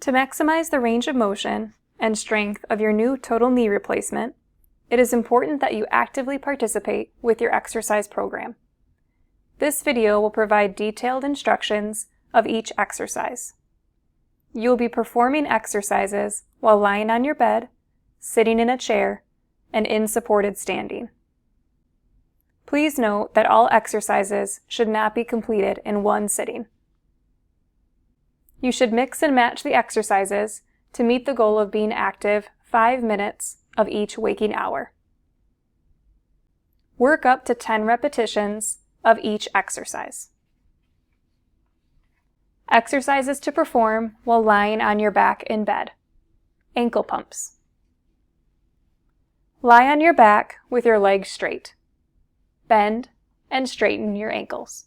To maximize the range of motion and strength of your new total knee replacement, it is important that you actively participate with your exercise program. This video will provide detailed instructions of each exercise. You will be performing exercises while lying on your bed, sitting in a chair, and in supported standing. Please note that all exercises should not be completed in one sitting. You should mix and match the exercises to meet the goal of being active 5 minutes of each waking hour. Work up to 10 repetitions of each exercise. Exercises to perform while lying on your back in bed. Ankle pumps. Lie on your back with your legs straight. Bend and straighten your ankles.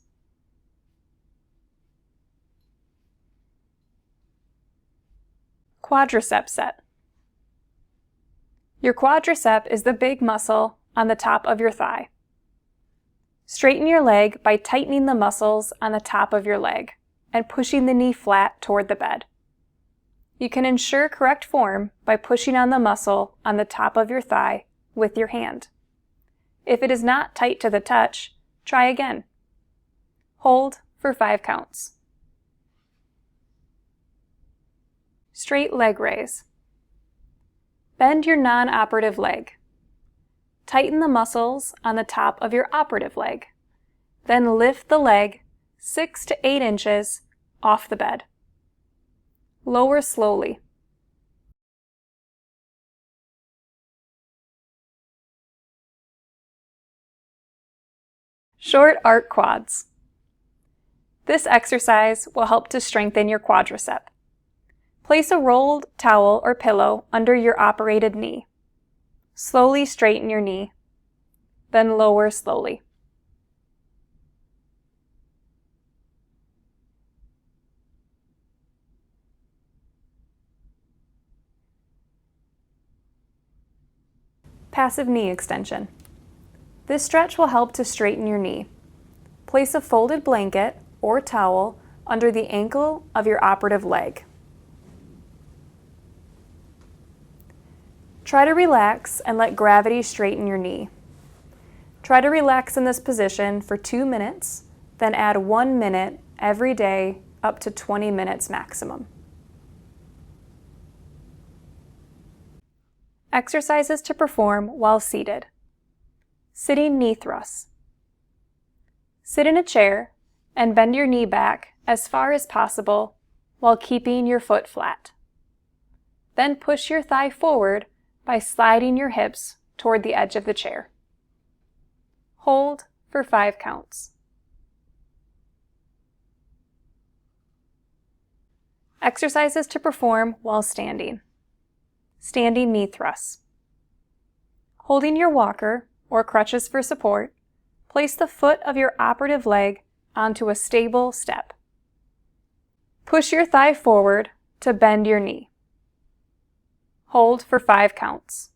Quadricep set. Your quadricep is the big muscle on the top of your thigh. Straighten your leg by tightening the muscles on the top of your leg and pushing the knee flat toward the bed. You can ensure correct form by pushing on the muscle on the top of your thigh with your hand. If it is not tight to the touch, try again. Hold for 5 counts. Straight leg raise. Bend your non-operative leg. Tighten the muscles on the top of your operative leg. Then lift the leg 6 to 8 inches off the bed. Lower slowly. Short arc quads. This exercise will help to strengthen your quadricep. Place a rolled towel or pillow under your operated knee. Slowly straighten your knee, then lower slowly. Passive knee extension. This stretch will help to straighten your knee. Place a folded blanket or towel under the ankle of your operative leg. Try to relax and let gravity straighten your knee. Try to relax in this position for 2 minutes, then add 1 minute every day up to 20 minutes maximum. Exercises to perform while seated. Sitting knee thrusts. Sit in a chair and bend your knee back as far as possible while keeping your foot flat. Then push your thigh forward by sliding your hips toward the edge of the chair. Hold for 5 counts. Exercises to perform while standing. Standing knee thrusts. Holding your walker or crutches for support, place the foot of your operative leg onto a stable step. Push your thigh forward to bend your knee. Hold for 5 counts.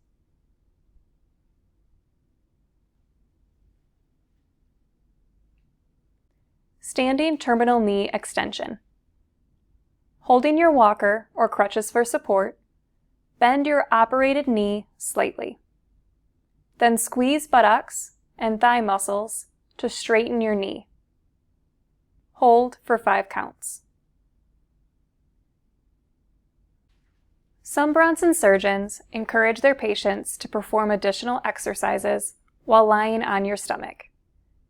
Standing terminal knee extension. Holding your walker or crutches for support, bend your operated knee slightly. Then squeeze buttocks and thigh muscles to straighten your knee. Hold for 5 counts. Some Bronson surgeons encourage their patients to perform additional exercises while lying on your stomach.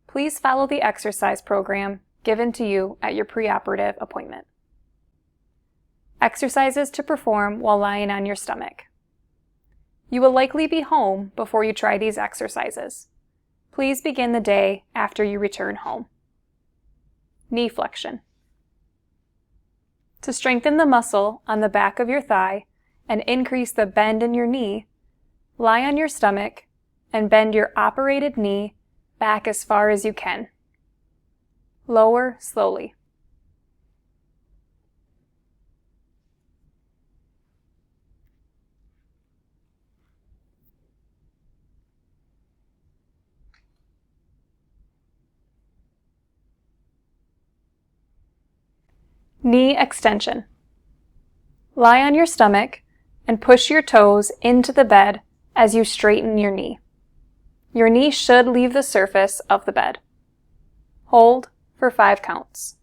Please follow the exercise program given to you at your preoperative appointment. Exercises to perform while lying on your stomach. You will likely be home before you try these exercises. Please begin the day after you return home. Knee flexion. To strengthen the muscle on the back of your thigh and increase the bend in your knee, lie on your stomach and bend your operated knee back as far as you can. Lower slowly. Knee extension. Lie on your stomach and push your toes into the bed as you straighten your knee. Your knee should leave the surface of the bed. Hold for 5 counts.